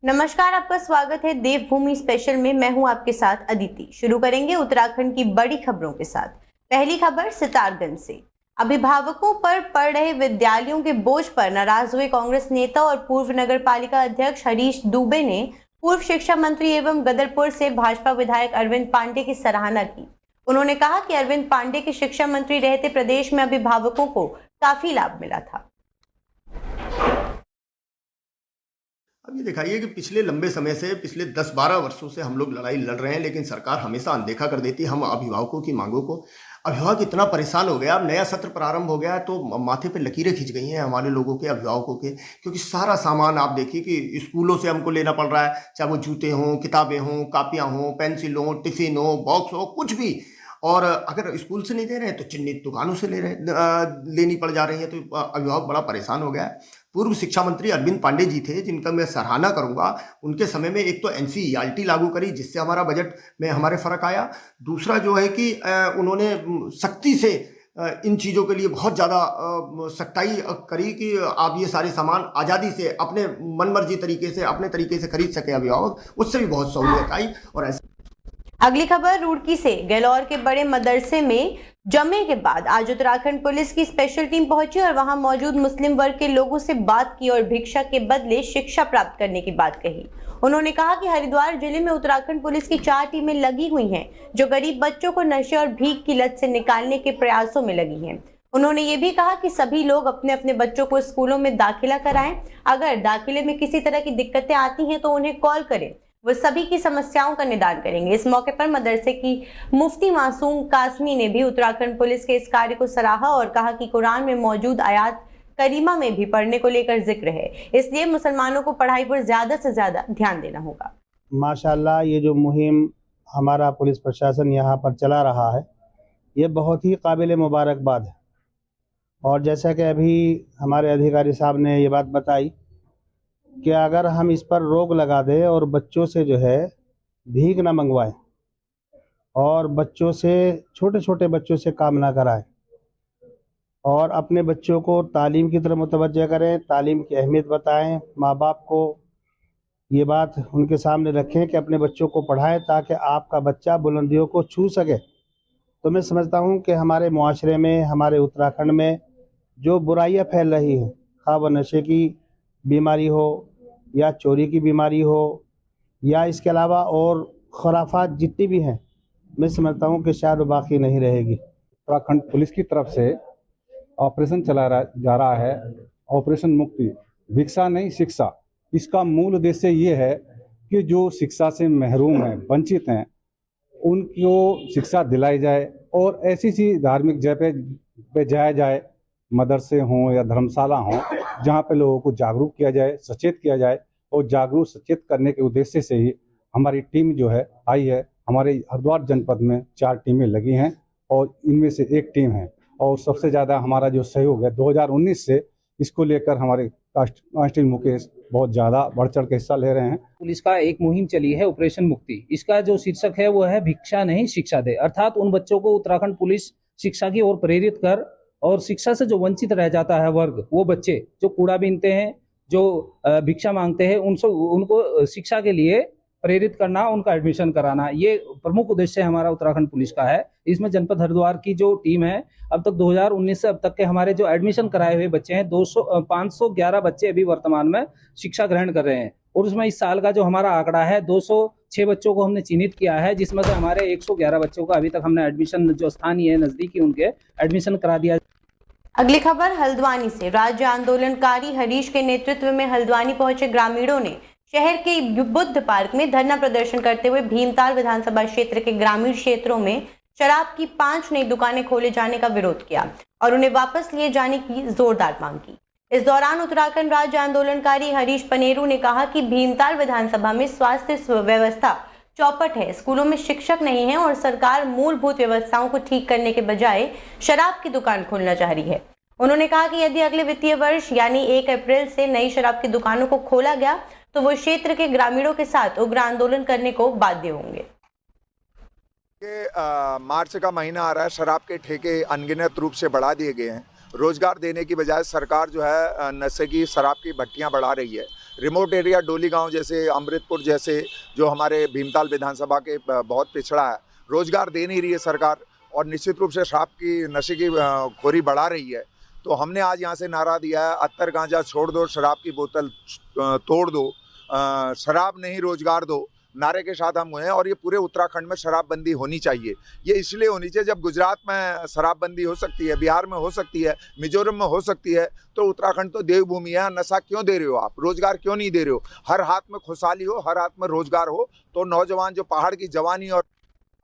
नमस्कार, आपका स्वागत है देवभूमि स्पेशल में। मैं हूं आपके साथ अदिति। शुरू करेंगे उत्तराखंड की बड़ी खबरों के साथ। पहली खबर सितारगंज से। अभिभावकों पर पड़ रहे विद्यालयों के बोझ पर नाराज हुए कांग्रेस नेता और पूर्व नगर पालिका अध्यक्ष हरीश दुबे ने पूर्व शिक्षा मंत्री एवं गदरपुर से भाजपा विधायक अरविंद पांडे की सराहना की। उन्होंने कहा कि अरविंद पांडे के शिक्षा मंत्री रहते प्रदेश में अभिभावकों को काफी लाभ मिला था। अब ये दिखाइए कि पिछले लंबे समय से, पिछले 10-12 वर्षों से हम लोग लड़ाई लड़ रहे हैं, लेकिन सरकार हमेशा अनदेखा कर देती है हम अभिभावकों की मांगों को। अभिभावक इतना परेशान हो गया, अब नया सत्र प्रारंभ हो गया है तो माथे पे लकीरें खिंच गई हैं हमारे लोगों के, अभिभावकों के, क्योंकि सारा सामान आप देखिए कि स्कूलों से हमको लेना पड़ रहा है, चाहे वो जूते हों, किताबें हों, कापियाँ हों, पेंसिल हों, टिफिन हो, बॉक्स हो, कुछ भी। और अगर स्कूल से नहीं दे रहे हैं तो चिन्हित दुकानों से लेनी पड़ जा रही है, तो अभिभावक बड़ा परेशान हो गया है। पूर्व शिक्षा मंत्री अरविंद पांडे जी थे, जिनका मैं सराहना करूंगा। उनके समय में एक तो एनसीईआरटी लागू करी, जिससे हमारा बजट में हमारे फर्क आया। दूसरा जो है कि उन्होंने सख्ती से इन चीज़ों के लिए बहुत ज़्यादा सख्ताई करी कि आप ये सारे सामान आज़ादी से अपने मनमर्जी तरीके से, अपने तरीके से खरीद सके अभिभावक। उससे भी बहुत सहूलियत आई। और ऐसे अगली खबर रुड़की से। गैलोर के बड़े मदरसे में जमे के बाद आज उत्तराखंड पुलिस की स्पेशल टीम पहुंची और वहां मौजूद मुस्लिम वर्ग के लोगों से बात की और भिक्षा के बदले शिक्षा प्राप्त करने की बात कही। उन्होंने कहा कि हरिद्वार जिले में उत्तराखंड पुलिस की 4 टीमें लगी हुई हैं, जो गरीब बच्चों को नशे और भीख की लत से निकालने के प्रयासों में लगी हैं। उन्होंने ये भी कहा कि सभी लोग अपने अपने बच्चों को स्कूलों में दाखिला कराएं। अगर दाखिले में किसी तरह की दिक्कतें आती हैं तो उन्हें कॉल करें, वो सभी की समस्याओं का निदान करेंगे। इस मौके पर मदरसे की मुफ्ती मासूम कासमी ने भी उत्तराखंड पुलिस के इस कार्य को सराहा और कहा कि कुरान में मौजूद आयात करीमा में भी पढ़ने को लेकर जिक्र है, इसलिए मुसलमानों को पढ़ाई पर ज्यादा से ज्यादा ध्यान देना होगा। माशाल्लाह, ये जो मुहिम हमारा पुलिस प्रशासन यहाँ पर चला रहा है, ये बहुत ही काबिल मुबारकबाद है। और जैसा कि अभी हमारे अधिकारी साहब ने ये बात बताई कि अगर हम इस पर रोक लगा दें और बच्चों से जो है भीख ना मंगवाएं और बच्चों से, छोटे छोटे बच्चों से काम ना कराएं और अपने बच्चों को तालीम की तरफ मुतवज्जह करें, तालीम की अहमियत बताएं, माँ बाप को ये बात उनके सामने रखें कि अपने बच्चों को पढ़ाएं ताकि आपका बच्चा बुलंदियों को छू सके। तो मैं समझता हूँ कि हमारे मुआशरे में, हमारे उत्तराखंड में जो बुराइयाँ फैल रही हैं, खा व नशे की बीमारी हो या चोरी की बीमारी हो या इसके अलावा और खुराफात जितनी भी हैं, मैं समझता हूँ कि शायद बाकी नहीं रहेगी। उत्तराखंड पुलिस की तरफ से ऑपरेशन जा रहा है, ऑपरेशन मुक्ति, भिक्षा नहीं शिक्षा। इसका मूल उद्देश्य ये है कि जो शिक्षा से महरूम हैं, वंचित हैं, उनको शिक्षा दिलाई जाए और ऐसी सी धार्मिक जगह पे जाया जाए, मदरसे हों या धर्मशाला हों, जहाँ पे लोगों को जागरूक किया जाए, सचेत किया जाए। और जागरूक सचेत करने के उद्देश्य से ही हमारी टीम जो है आई है। हमारे हरिद्वार जनपद में 4 टीमें लगी हैं और इनमें से एक टीम है। और सबसे ज़्यादा हमारा जो सहयोग है 2019 से, इसको लेकर हमारे कांस्टेबल मुकेश बहुत ज़्यादा बढ़ चढ़ के हिस्सा ले रहे हैं। पुलिस का एक मुहिम चली है ऑपरेशन मुक्ति। इसका जो शीर्षक है वो है भिक्षा नहीं शिक्षा दे, अर्थात उन बच्चों को उत्तराखंड पुलिस शिक्षा की ओर प्रेरित कर और शिक्षा से जो वंचित रह जाता है वर्ग, वो बच्चे जो कूड़ा बीनते हैं, जो भिक्षा मांगते हैं, उनको शिक्षा के लिए प्रेरित करना, उनका एडमिशन कराना, ये प्रमुख उद्देश्य हमारा उत्तराखंड पुलिस का है। इसमें जनपद हरिद्वार की जो टीम है, अब तक 2019 से अब तक के हमारे जो एडमिशन कराए हुए बच्चे हैं 511 बच्चे अभी वर्तमान में शिक्षा ग्रहण कर रहे हैं। और उसमें इस साल का जो हमारा आंकड़ा है 206 बच्चों को हमने चिन्हित किया है, जिसमें से हमारे 111 बच्चों का अभी तक हमने एडमिशन, जो स्थानीय है नजदीकी, उनके एडमिशन करा दिया। अगली खबर हल्द्वानी से। राज्य आंदोलनकारी हरीश के नेतृत्व में हल्द्वानी पहुंचे ग्रामीणों ने शहर के बुद्ध पार्क में धरना प्रदर्शन करते हुए भीमताल विधानसभा क्षेत्र के ग्रामीण क्षेत्रों में शराब की 5 नई दुकानें खोले जाने का विरोध किया और उन्हें वापस लिए जाने की जोरदार मांग की। इस दौरान उत्तराखंड राज्य आंदोलनकारी हरीश पनेरू ने कहा कि भीमताल विधानसभा में स्वास्थ्य व्यवस्था चौपट है, स्कूलों में शिक्षक नहीं है और सरकार मूलभूत व्यवस्थाओं को ठीक करने के बजाय शराब की दुकान खोलना चाह रही है। उन्होंने कहा कि यदि अगले वित्तीय वर्ष यानी 1 अप्रैल से नई शराब की दुकानों को खोला गया तो वो क्षेत्र के ग्रामीणों के साथ उग्र आंदोलन करने को बाध्य होंगे। मार्च का महीना आ रहा है, शराब के ठेके अनगिनत रूप से बढ़ा दिए गए हैं। रोजगार देने की बजाय सरकार जो है नशे की, शराब की भट्टियां बढ़ा रही है। रिमोट एरिया डोली गांव जैसे, अमृतपुर जैसे, जो हमारे भीमताल विधानसभा के बहुत पिछड़ा है, रोजगार दे नहीं रही है सरकार, और निश्चित रूप से शराब की नशे की खोरी बढ़ा रही है। तो हमने आज यहाँ से नारा दिया है, अत्तर गांजा छोड़ दो, शराब की बोतल तोड़ दो, शराब नहीं रोजगार दो, नारे के साथ हम हैं। और ये पूरे उत्तराखंड में शराबबंदी होनी चाहिए। ये इसलिए होनी चाहिए, जब गुजरात में शराबबंदी हो सकती है, बिहार में हो सकती है, मिजोरम में हो सकती है, तो उत्तराखंड तो देवभूमि है। नशा क्यों दे रहे हो आप? रोजगार क्यों नहीं दे रहे हो? हर हाथ में खुशहाली हो, हर हाथ में रोजगार हो, तो नौजवान जो पहाड़ की जवानी। और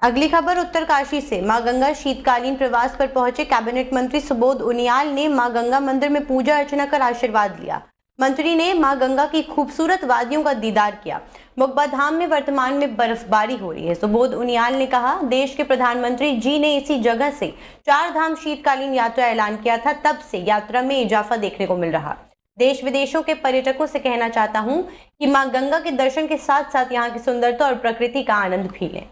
अगली खबर उत्तरकाशी से। मां गंगा शीतकालीन प्रवास पर पहुंचे कैबिनेट मंत्री सुबोध उनियाल ने मां गंगा मंदिर में पूजा अर्चना कर आशीर्वाद लिया। मंत्री ने मां गंगा की खूबसूरत वादियों का दीदार किया। मुक्बा धाम में वर्तमान में बर्फबारी हो रही है। सुबोध उनियाल ने कहा, देश के प्रधानमंत्री जी ने इसी जगह से 4 धाम शीतकालीन यात्रा ऐलान किया था, तब से यात्रा में इजाफा देखने को मिल रहा। देश विदेशों के पर्यटकों से कहना चाहता हूं कि मां गंगा के दर्शन के साथ साथ यहाँ की सुंदरता और प्रकृति का आनंद भी लें।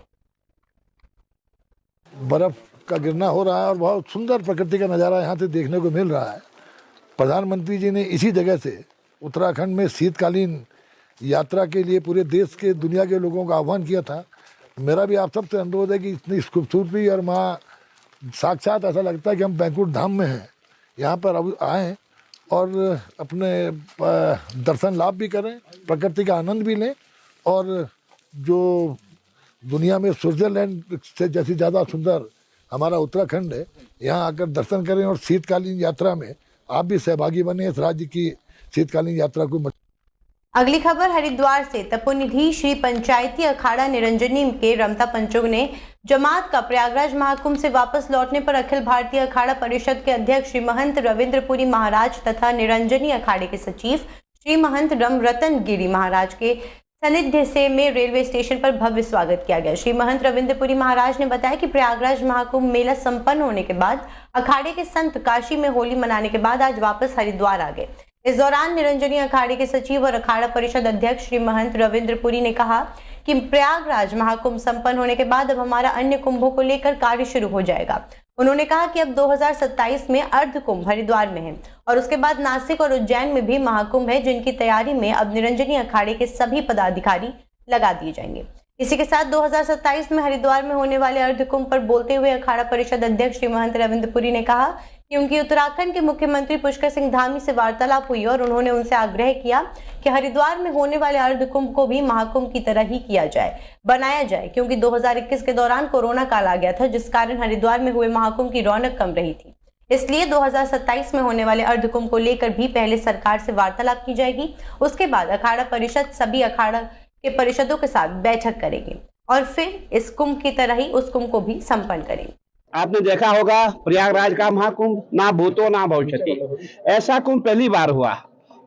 बर्फ का गिरना हो रहा है और बहुत सुंदर प्रकृति का नज़ारा यहाँ से देखने को मिल रहा है। प्रधानमंत्री जी ने इसी जगह से उत्तराखंड में शीतकालीन यात्रा के लिए पूरे देश के, दुनिया के लोगों का आह्वान किया था। मेरा भी आप सबसे अनुरोध है कि इतनी खूबसूरती और माँ साक्षात ऐसा लगता है कि हम बैंकुट धाम में हैं, यहाँ पर अब आएँ और अपने दर्शन लाभ भी करें, प्रकृति का आनंद भी लें, और जो दुनिया में स्विट्जरलैंड से जैसी ज़्यादा सुंदर हमारा उत्तराखंड है, यहाँ आकर दर्शन करें और शीतकालीन यात्रा में आप भी सहभागी बने इस राज्य की शीतकालीन यात्रा को। अगली खबर हरिद्वार से। तपोनिधि श्री पंचायती अखाड़ा निरंजनी के रमता पंचों ने जमात का प्रयागराज महाकुंभ से वापस लौटने पर अखिल भारतीय अखाड़ा परिषद के अध्यक्ष श्री महंत रविंद्रपुरी महाराज तथा निरंजनी अखाड़े के सचिव श्री महंत रम रतन गिरी महाराज के सानिध्य से में रेलवे स्टेशन पर भव्य स्वागत किया गया। श्री महंत रविंद्रपुरी महाराज ने बताया कि प्रयागराज महाकुंभ मेला संपन्न होने के बाद अखाड़े के संत काशी में होली मनाने के बाद आज वापस हरिद्वार आ गए। इस दौरान निरंजनी अखाड़े के सचिव और अखाड़ा परिषद अध्यक्ष श्री महंत रविंद्रपुरी ने कहा कि प्रयागराज महाकुंभ संपन्न होने के बाद अब हमारा अन्य कुंभों को लेकर कार्य शुरू हो जाएगा। उन्होंने कहा कि अब 2027 में अर्ध कुंभ हरिद्वार में है और उसके बाद नासिक और उज्जैन में भी महाकुंभ है, जिनकी तैयारी में अब निरंजनी अखाड़े के सभी पदाधिकारी लगा दिए जाएंगे। इसी के साथ 2027 में हरिद्वार में होने वाले अर्ध कुंभ पर बोलते हुए अखाड़ा परिषद अध्यक्ष श्री महंत रविंद्रपुरी ने कहा कि उनकी उत्तराखंड के मुख्यमंत्री पुष्कर सिंह धामी से वार्तालाप हुई और उन्होंने उनसे आग्रह किया कि हरिद्वार में होने वाले अर्ध कुंभ को भी महाकुंभ की तरह ही किया जाए, बनाया जाए, क्योंकि 2021 के दौरान कोरोना काल आ गया था, जिस कारण हरिद्वार में हुए महाकुंभ की रौनक कम रही थी। इसलिए 2027 में होने वाले अर्ध कुंभ को लेकर भी पहले सरकार से वार्तालाप की जाएगी। उसके बाद अखाड़ा परिषद सभी अखाड़ा के परिषदों के साथ बैठक करेंगे और फिर इस कुंभ की तरह ही उस कुंभ को भी संपन्न करेंगे। आपने देखा होगा प्रयागराज का महाकुंभ, ना भूतो ना भविष्यति, ऐसा कुंभ पहली बार हुआ।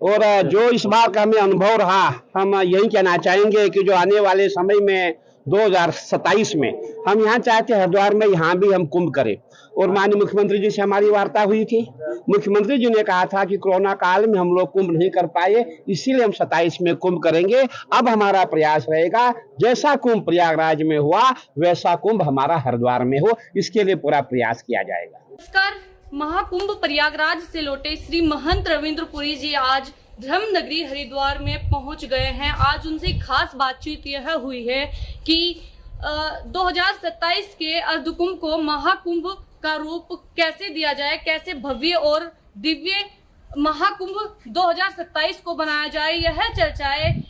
और जो इस बार का हमें अनुभव रहा, हम यही कहना चाहेंगे कि जो आने वाले समय में 2027 में हम यहाँ चाहते हैं हरिद्वार में यहाँ भी हम कुंभ करें। और माननीय मुख्यमंत्री जी से हमारी वार्ता हुई थी। मुख्यमंत्री जी ने कहा था कि कोरोना काल में हम लोग कुंभ नहीं कर पाए, इसीलिए हम 27 में कुंभ करेंगे। अब हमारा प्रयास रहेगा जैसा कुंभ प्रयागराज में हुआ वैसा कुंभ हमारा हरिद्वार में हो, इसके लिए पूरा प्रयास किया जाएगा। नमस्कार। महाकुंभ प्रयागराज से लौटे श्री महंत रविंद्रपुरी जी आज धर्म नगरी हरिद्वार में पहुंच गए हैं। आज उनसे खास बातचीत यह हुई है कि 2027 के अर्धकुंभ को महाकुंभ का रूप कैसे दिया जाए, कैसे भव्य और दिव्य महाकुंभ 2027 को बनाया जाए, यह चर्चाएं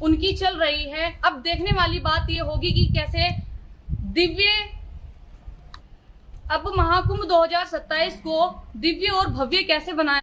उनकी चल रही है। अब देखने वाली बात यह होगी कि कैसे दिव्य अब महाकुंभ 2027 को दिव्य और भव्य कैसे बनाया।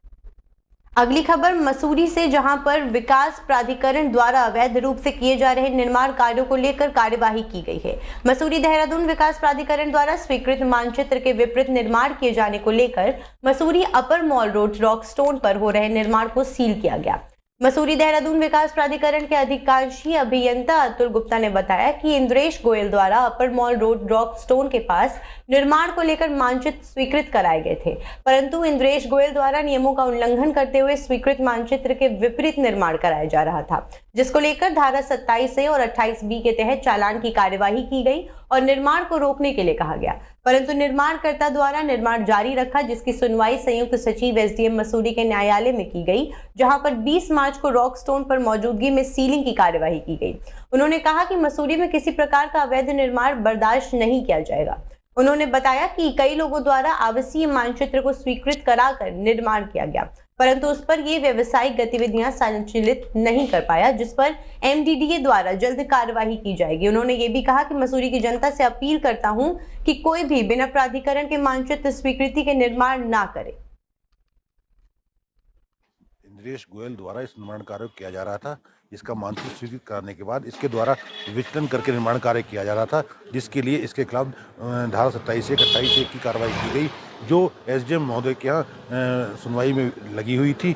अगली खबर मसूरी से, जहां पर विकास प्राधिकरण द्वारा अवैध रूप से किए जा रहे निर्माण कार्यों को लेकर कार्यवाही की गई है। मसूरी देहरादून विकास प्राधिकरण द्वारा स्वीकृत मानचित्र के विपरीत निर्माण किए जाने को लेकर मसूरी अपर मॉल रोड रॉकस्टोन पर हो रहे निर्माण को सील किया गया। मसूरी देहरादून विकास प्राधिकरण के अधिकांशी अभियंता अतुल गुप्ता ने बताया कि इंद्रेश गोयल द्वारा अपर मॉल रोड रॉकस्टोन के पास निर्माण को लेकर मानचित्र स्वीकृत कराए गए थे, परंतु इंद्रेश गोयल द्वारा नियमों का उल्लंघन करते हुए स्वीकृत मानचित्र के विपरीत निर्माण कराया जा रहा था, जिसको लेकर धारा 27A और 28B के तहत चालान की कार्यवाही की गई और निर्माण को रोकने के लिए कहा गया। परंतु निर्माणकर्ता द्वारा निर्माण जारी रखा, जिसकी सुनवाई संयुक्त सचिव एसडीएम मसूरी के न्यायालय में की गई, जहां पर 20 मार्च को रॉक स्टोन पर मौजूदगी में सीलिंग की कार्यवाही की गई। उन्होंने कहा कि मसूरी में किसी प्रकार का अवैध निर्माण बर्दाश्त नहीं किया जाएगा। उन्होंने बताया कि कई लोगों द्वारा आवासीय मानचित्र को स्वीकृत कराकर निर्माण किया गया, परंतु उस पर ये व्यवसायिक गतिविधियां संचालित नहीं कर पाया, जिस पर एमडीडीए द्वारा जल्द कार्यवाही की जाएगी। उन्होंने ये भी कहा कि मसूरी की जनता से अपील करता हूं कि कोई भी बिना प्राधिकरण के मानचित्र स्वीकृति के निर्माण ना करे। इंद्रेश गोयल द्वारा इस निर्माण कार्य किया जा रहा था। इसका मानचित्र स्वीकृत कराने के बाद इसके द्वारा विचलन करके निर्माण कार्य किया जा रहा था, जिसके लिए इसके खिलाफ धारा 27/1 की कार्रवाई की गई, जो एसडीएम महोदय के यहाँ सुनवाई में लगी हुई थी।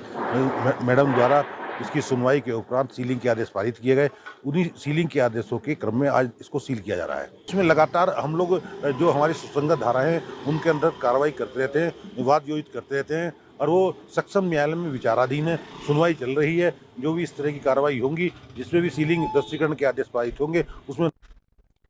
मैडम द्वारा इसकी सुनवाई के उपरांत सीलिंग के आदेश पारित किए गए। उन्हीं सीलिंग के आदेशों के क्रम में आज इसको सील किया जा रहा है। इसमें लगातार हम लोग जो हमारी सुसंगत धाराएं हैं उनके अंदर कार्रवाई करते रहते हैं, विवाद योजित करते रहते हैं और वो सक्षम न्यायालय में विचाराधीन है, सुनवाई चल रही है। जो भी इस तरह की कार्रवाई होंगी, जिसमें भी सीलिंग दस्तीकरण के आदेश पारित होंगे, उसमें।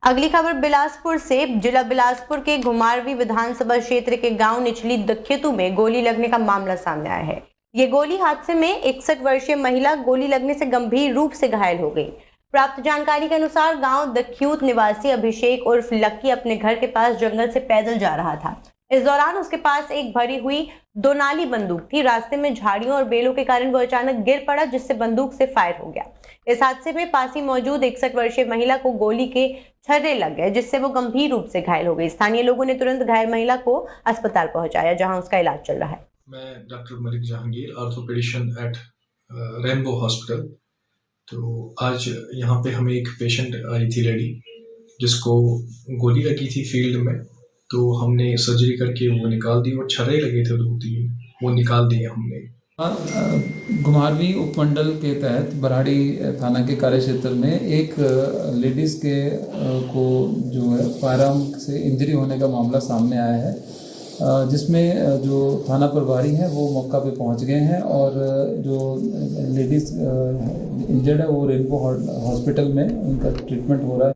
अगली खबर बिलासपुर से। जिला बिलासपुर के घुमारवी विधानसभा क्षेत्र के गांव निचली दखेतु में गोली लगने का मामला सामने आया है। ये गोली हादसे में 61 वर्षीय महिला गोली लगने से गंभीर रूप से घायल हो गई। प्राप्त जानकारी के अनुसार गांव दख्यूत निवासी अभिषेक उर्फ लक्की अपने घर के पास जंगल से पैदल जा रहा था। इस दौरान उसके पास एक भरी हुई 2 नाली बंदूक थी। रास्ते में झाड़ियों और बेलों के कारण वो अचानक गिर पड़ा, जिससे बंदूक से फायर हो गया। इस हादसे में पास ही मौजूद 61 वर्षीय महिला को गोली के छर्रे लग गए, जिससे वो गंभीर रूप से घायल हो गई। स्थानीय लोगों ने तुरंत घायल महिला को अस्पताल पहुंचाया, जहां उसका इलाज चल रहा है। मैं doctor Malik Jahangir, orthopaedician at Rainbow Hospital. तो आज यहाँ पे हमें एक पेशेंट आई थी लेडी, जिसको गोली लगी थी फील्ड में। तो हमने सर्जरी करके वो निकाल दी और छर्रे लगे थे 2-3, वो निकाल दिए हमने। घुमारवी उपमंडल के तहत बराड़ी थाना के कार्य क्षेत्र में एक लेडीज़ के को जो है फायरआर्म से इंजरी होने का मामला सामने आया है, जिसमें जो थाना प्रभारी हैं वो मौका पे पहुंच गए हैं और जो लेडीज़ इंजर्ड है वो रेनबो हॉस्पिटल में उनका ट्रीटमेंट हो रहा है।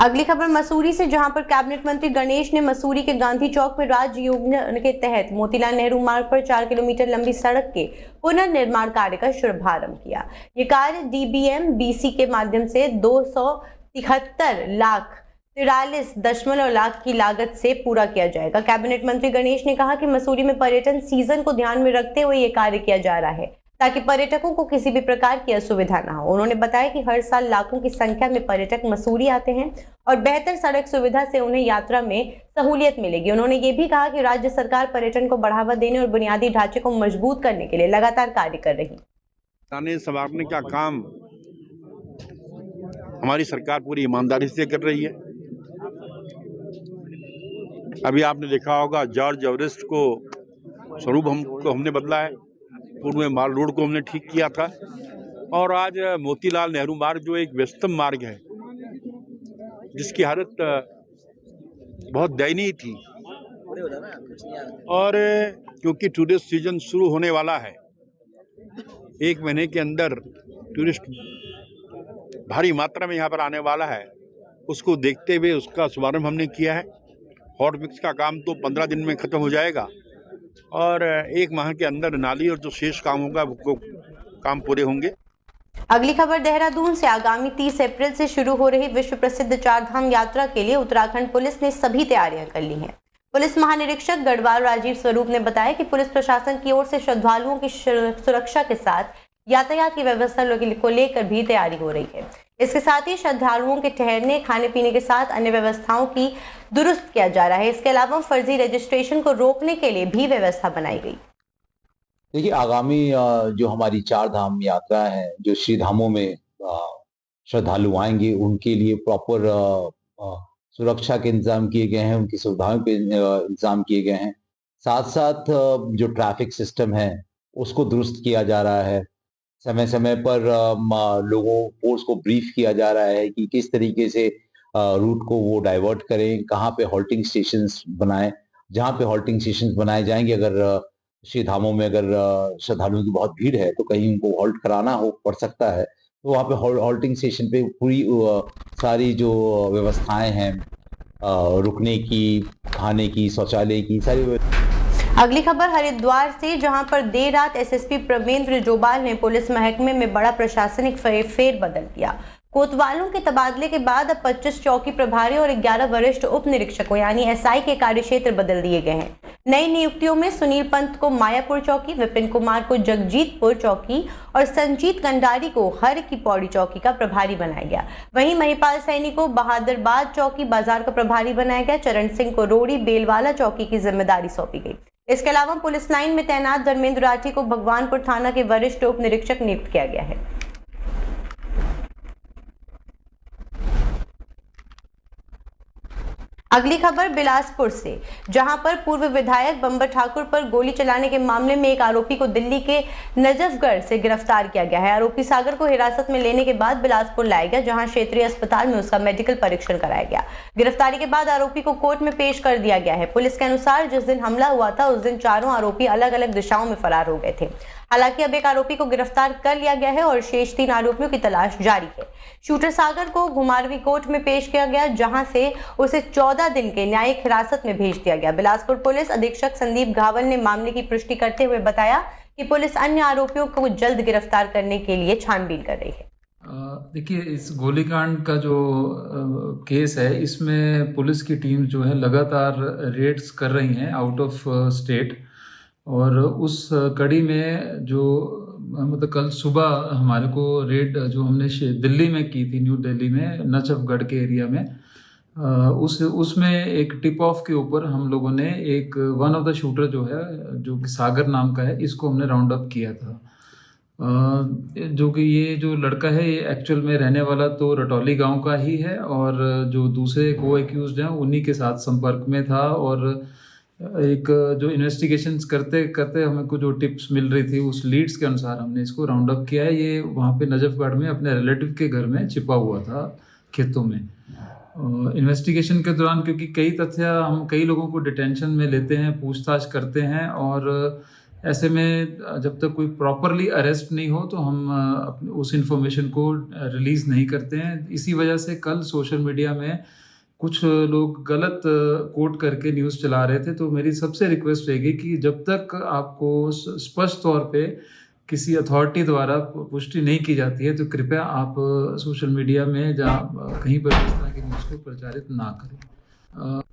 अगली खबर मसूरी से, जहां पर कैबिनेट मंत्री गणेश ने मसूरी के गांधी चौक में राज्य योजना के तहत मोतीलाल नेहरू मार्ग पर 4 किलोमीटर लंबी सड़क के पुनर्निर्माण कार्य का शुभारंभ किया। ये कार्य डीबीएम बीसी के माध्यम से 273 लाख 43.0 लाख की लागत से पूरा किया जाएगा। कैबिनेट मंत्री गणेश ने कहा कि मसूरी में पर्यटन सीजन को ध्यान में रखते हुए ये कार्य किया जा रहा है, ताकि पर्यटकों को किसी भी प्रकार की असुविधा ना हो। उन्होंने बताया कि हर साल लाखों की संख्या में पर्यटक मसूरी आते हैं और बेहतर सड़क सुविधा से उन्हें यात्रा में सहूलियत मिलेगी। उन्होंने ये भी कहा कि राज्य सरकार पर्यटन को बढ़ावा देने और बुनियादी ढांचे को मजबूत करने के लिए लगातार कार्य कर रही है। संवारने का काम हमारी सरकार पूरी ईमानदारी से कर रही है। अभी आपने देखा होगा जॉर्ज एवरेस्ट को स्वरूप हमने बदला है। पूर्व में माल रोड को हमने ठीक किया था और आज मोतीलाल नेहरू मार्ग जो एक व्यस्तम मार्ग है, जिसकी हालत बहुत दयनीय थी, और क्योंकि टूरिस्ट सीजन शुरू होने वाला है, 1 महीने के अंदर टूरिस्ट भारी मात्रा में यहाँ पर आने वाला है, उसको देखते हुए उसका शुभारंभ हमने किया है। हॉट मिक्स का काम तो 15 दिन में ख़त्म हो जाएगा और 1 माह के अंदर नाली और जो शेष काम होगा वो काम पूरे होंगे। अगली खबर देहरादून से। आगामी 30 अप्रैल से शुरू हो रही विश्व प्रसिद्ध चारधाम यात्रा के लिए उत्तराखंड पुलिस ने सभी तैयारियां कर ली हैं। पुलिस महानिरीक्षक गढ़वाल राजीव स्वरूप ने बताया कि पुलिस प्रशासन की ओर से श्रद्धालुओं की सुरक्षा के साथ यातायात की व्यवस्था को लेकर भी तैयारी हो रही है। इसके साथ ही श्रद्धालुओं के ठहरने, खाने पीने के साथ अन्य व्यवस्थाओं की दुरुस्त किया जा रहा है। इसके अलावा फर्जी रजिस्ट्रेशन को रोकने के लिए भी व्यवस्था बनाई गई। देखिए, आगामी जो हमारी 4 धाम यात्रा है, जो श्री धामों में श्रद्धालु आएंगे, उनके लिए प्रॉपर सुरक्षा के इंतजाम किए गए हैं, उनकी सुविधाओं के इंतजाम किए गए हैं। साथ साथ जो ट्रैफिक सिस्टम है उसको दुरुस्त किया जा रहा है। समय समय पर लोगों फोर्स को ब्रीफ किया जा रहा है कि किस तरीके से रूट को वो डाइवर्ट करें, कहाँ पे हॉल्टिंग स्टेशंस बनाएं। जहाँ पे हॉल्टिंग स्टेशंस बनाए जाएंगे, अगर श्री धामों में अगर श्रद्धालुओं की बहुत भीड़ है तो कहीं उनको हॉल्ट कराना हो पड़ सकता है, तो वहाँ पे हॉल्टिंग स्टेशन पे पूरी सारी जो व्यवस्थाएं हैं रुकने की, खाने की, शौचालय की सारी। अगली खबर हरिद्वार से, जहां पर देर रात एसएसपी प्रमेंद्र जोबाल ने पुलिस महकमे में बड़ा प्रशासनिक फेरबदल किया। कोतवालों के तबादले के बाद अब 25 चौकी प्रभारी और 11 वरिष्ठ उप निरीक्षकों यानी एसआई के कार्यक्षेत्र बदल दिए गए हैं। नई नियुक्तियों में सुनील पंत को मायापुर चौकी, विपिन कुमार को जगजीतपुर चौकी और संजीत कंडारी को हर की पौड़ी चौकी का प्रभारी बनाया गया। वहीं महिपाल सैनी को बहादुरबाद चौकी बाजार का प्रभारी बनाया गया। चरण सिंह को रोड़ी बेलवाला चौकी की जिम्मेदारी सौंपी गई। इसके अलावा पुलिस लाइन में तैनात धर्मेंद्र राठी को भगवानपुर थाना के वरिष्ठ उप निरीक्षक नियुक्त किया गया है। अगली खबर बिलासपुर से, जहां पर पूर्व विधायक बंबर ठाकुर पर गोली चलाने के मामले में एक आरोपी को दिल्ली के नजफगढ़ से गिरफ्तार किया गया है। आरोपी सागर को हिरासत में लेने के बाद बिलासपुर लाया गया, जहां क्षेत्रीय अस्पताल में उसका मेडिकल परीक्षण कराया गया। गिरफ्तारी के बाद आरोपी को कोर्ट में पेश कर दिया गया है। पुलिस के अनुसार जिस दिन हमला हुआ था उस दिन चारों आरोपी अलग अलग दिशाओं में फरार हो गए थे। हालांकि अब एक आरोपी को गिरफ्तार कर लिया गया है और शेष 3 आरोपियों की तलाश जारी है। शूटर सागर को घुमारवी कोर्ट में पेश किया गया, जहां से उसे 14 दिन के न्यायिक हिरासत में भेज दिया गया। बिलासपुर पुलिस अधीक्षक संदीप घावल ने मामले की पुष्टि करते हुए बताया कि पुलिस अन्य आरोपियों को जल्द गिरफ्तार करने के लिए छानबीन कर रही है। देखिए, इस गोलीकांड का जो केस है, इसमें पुलिस की टीम जो है लगातार रेड्स कर रही हैं आउट ऑफ स्टेट, और उस कड़ी में जो मतलब कल सुबह हमारे को रेड जो हमने दिल्ली में की थी, न्यू दिल्ली में नजफगढ़ के एरिया में, उसमें एक टिप ऑफ के ऊपर हम लोगों ने एक वन ऑफ द शूटर जो है, जो कि सागर नाम का है, इसको हमने राउंड अप किया था। जो कि ये जो लड़का है ये एक्चुअल में रहने वाला तो रटौली गांव का ही है, और जो दूसरे को एक्यूज्ड हैं उन्हीं के साथ संपर्क में था। और एक जो इन्वेस्टिगेशंस करते करते हमें को जो टिप्स मिल रही थी, उस लीड्स के अनुसार हमने इसको राउंड अप किया है। ये वहाँ पे नजफगढ़ में अपने रिलेटिव के घर में छिपा हुआ था खेतों में। इन्वेस्टिगेशन के दौरान क्योंकि कई तथ्य हम कई लोगों को डिटेंशन में लेते हैं, पूछताछ करते हैं, और ऐसे में जब तक कोई प्रॉपरली अरेस्ट नहीं हो तो हम उस इंफॉर्मेशन को रिलीज़ नहीं करते हैं। इसी वजह से कल सोशल मीडिया में कुछ लोग गलत कोट करके न्यूज़ चला रहे थे। तो मेरी सबसे रिक्वेस्ट रहेगी कि जब तक आपको स्पष्ट तौर पे किसी अथॉरिटी द्वारा पुष्टि नहीं की जाती है तो कृपया आप सोशल मीडिया में जहाँ कहीं पर इस तरह की न्यूज़ को प्रचारित ना करें।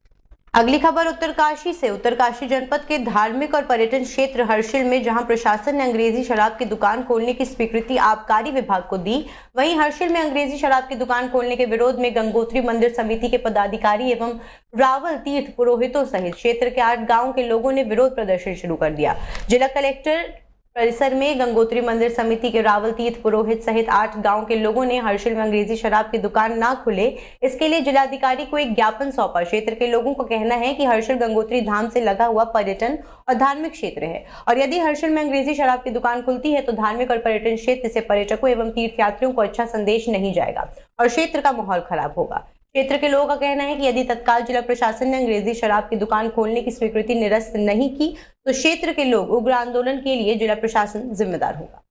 अगली खबर उत्तरकाशी से। उत्तरकाशी जनपद के धार्मिक और पर्यटन क्षेत्र हर्षिल में जहां प्रशासन ने अंग्रेजी शराब की दुकान खोलने की स्वीकृति आबकारी विभाग को दी, वहीं हर्षिल में अंग्रेजी शराब की दुकान खोलने के विरोध में गंगोत्री मंदिर समिति के पदाधिकारी एवं रावल तीर्थ पुरोहितों सहित क्षेत्र के 8 गाँव के लोगों ने विरोध प्रदर्शन शुरू कर दिया। जिला कलेक्टर परिसर में गंगोत्री मंदिर समिति के रावल तीर्थ पुरोहित सहित 8 गांव के लोगों ने हर्षिल में अंग्रेजी शराब की दुकान ना खुले, इसके लिए जिलाधिकारी को एक ज्ञापन सौंपा। क्षेत्र के लोगों का कहना है कि हर्षिल गंगोत्री धाम से लगा हुआ पर्यटन और धार्मिक क्षेत्र है, और यदि हर्षिल में अंग्रेजी शराब की दुकान खुलती है तो धार्मिक और पर्यटन क्षेत्र से पर्यटकों एवं तीर्थयात्रियों को अच्छा संदेश नहीं जाएगा और क्षेत्र का माहौल खराब होगा। क्षेत्र के लोगों का कहना है कि यदि तत्काल जिला प्रशासन ने अंग्रेजी शराब की दुकान खोलने की स्वीकृति निरस्त नहीं की तो क्षेत्र के लोग उग्र आंदोलन के लिए जिला प्रशासन जिम्मेदार होगा।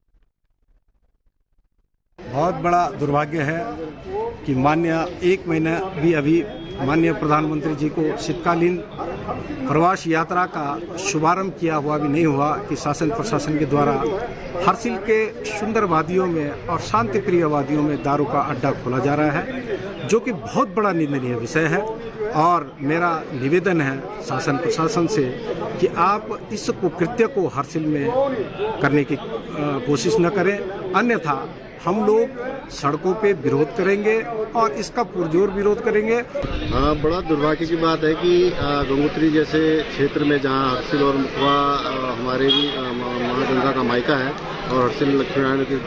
बहुत बड़ा दुर्भाग्य है कि माननीय 1 महीना भी अभी माननीय प्रधानमंत्री जी को शीतकालीन प्रवास यात्रा का शुभारंभ किया हुआ भी नहीं हुआ कि शासन प्रशासन के द्वारा हर्षिल के सुंदर वादियों में और शांति प्रिय वादियों में दारू का अड्डा खोला जा रहा है, जो कि बहुत बड़ा निंदनीय विषय है। और मेरा निवेदन है शासन प्रशासन से कि आप इस कुकृत्य को हर्षिल में करने की कोशिश न करें, अन्यथा हम लोग सड़कों पे विरोध करेंगे और इसका पुरजोर विरोध करेंगे। बड़ा दुर्भाग्य की बात है कि गंगोत्री जैसे क्षेत्र में जहां हर्षिल और मुखवा हमारे भी माँ गंगा का मायका है और हर्षिल लक्ष्मीनारायण की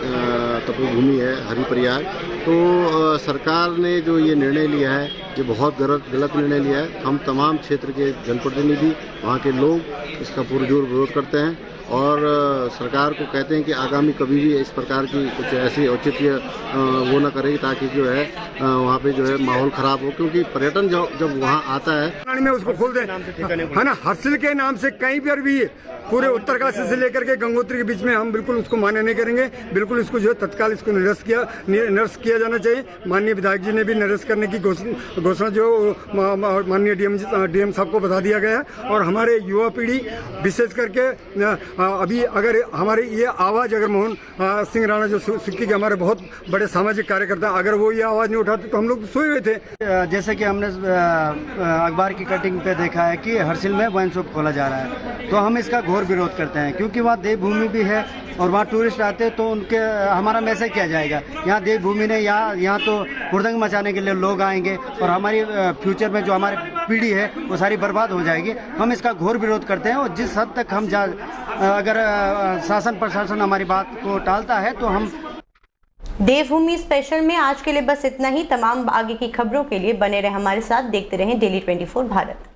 तपोभूमि है हरिप्रयाग, तो सरकार ने जो ये निर्णय लिया है ये बहुत गलत निर्णय लिया है। हम तमाम क्षेत्र के जनप्रतिनिधि, वहाँ के लोग इसका पुरजोर विरोध करते हैं और सरकार को कहते हैं कि आगामी कभी भी इस प्रकार की कुछ ऐसी औचित्य वो न करेगी ताकि जो है वहाँ पे जो है माहौल ख़राब हो, क्योंकि पर्यटन जब वहाँ आता है में उसको खोल दें, है ना, हर्सिल के नाम से कहीं पर भी पूरे उत्तरकाशी से लेकर के गंगोत्री के बीच में हम बिल्कुल उसको मान्य नहीं करेंगे। बिल्कुल इसको जो है तत्काल इसको निरस्त किया जाना चाहिए। माननीय विधायक जी ने भी निरस्त करने की घोषणा जो माननीय डीएम साहब को बता दिया गया है। और हमारे युवा पीढ़ी विशेष करके अभी अगर हमारी ये आवाज़ अगर मोहन सिंह राणा जो सिक्की के हमारे बहुत बड़े सामाजिक कार्यकर्ता, अगर वो ये आवाज़ नहीं उठाते तो हम लोग सोए हुए थे। जैसे कि हमने अखबार की कटिंग पे देखा है कि हर्सिल में वाइन शॉप खोला जा रहा है, तो हम इसका घोर विरोध करते हैं, क्योंकि वहाँ देवभूमि भी है और वहाँ टूरिस्ट आते हैं तो उनके हमारा मैसेज किया जाएगा। यहाँ देवभूमि ने यहाँ तो हुड़दंग मचाने के लिए लोग आएंगे और हमारी फ्यूचर में जो हमारी पीढ़ी है वो सारी बर्बाद हो जाएगी। हम इसका घोर विरोध करते हैं और जिस हद तक हम अगर शासन प्रशासन हमारी बात को टालता है तो हम देवभूमि स्पेशल में आज के लिए बस इतना ही। तमाम आगे की खबरों के लिए बने रहे हमारे साथ, देखते रहें डेली 24 भारत।